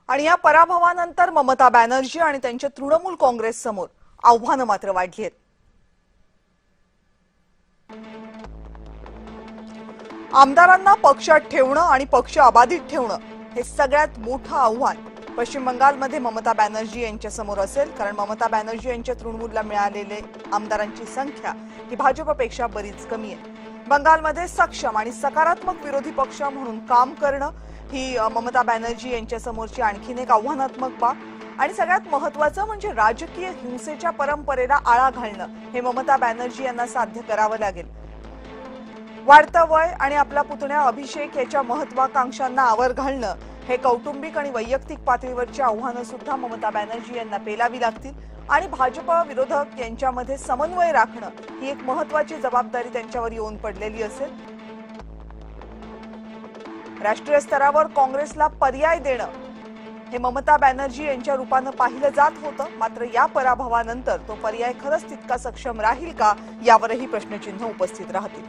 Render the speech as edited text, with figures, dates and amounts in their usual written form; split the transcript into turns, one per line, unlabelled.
आणि या पराभवानंतर ममता बॅनर्जी आणि त्यांच्या तृणमूल काँग्रेस समोर आव्हानं मात्र वाढली आहेत। आमदारांना पक्षात ठेवणं आणि पक्ष अबाधित ठेवणं हे सगळ्यात मोठं आव्हान पश्चिम बंगालमध्ये ममता बॅनर्जी यांच्या समोर असेल, कारण ममता बॅनर्जी यांच्या तृणमूलला मिळालेले आमदारांची संख्या ही भाजपपेक्षा बरीच कमी आहे। बंगालमध्ये सक्षम आणि सकारात्मक विरोधी पक्ष म्हणून काम करणं ही ममता बॅनर्जी यांच्या समोरची आणखीन एक आव्हानात्मक बाब आणि सगळ्यात महत्त्वाचं म्हणजे राजकीय हिंसेच्या परंपरेला आळा घालणं हे ममता बॅनर्जी यांना साध्य करावं लागेल। वाढतं वय आणि आपला पुतण्या अभिषेक याच्या महत्वाकांक्षांना आवर घालणं हे कौटुंबिक आणि वैयक्तिक पातळीवरची आव्हानं सुद्धा ममता बॅनर्जी यांना पेलावी लागतील आणि भाजप विरोधक यांच्यामध्ये समन्वय राखणं ही एक महत्त्वाची जबाबदारी त्यांच्यावर येऊन पडलेली असेल। राष्ट्रीय स्तरावर काँग्रेसला पर्याय देणं हे ममता बॅनर्जी यांच्या रूपानं पाहिलं जात होतं, मात्र या पराभवानंतर तो पर्याय खरंच तितका सक्षम राहील का यावरही प्रश्नचिन्ह उपस्थित राहतील।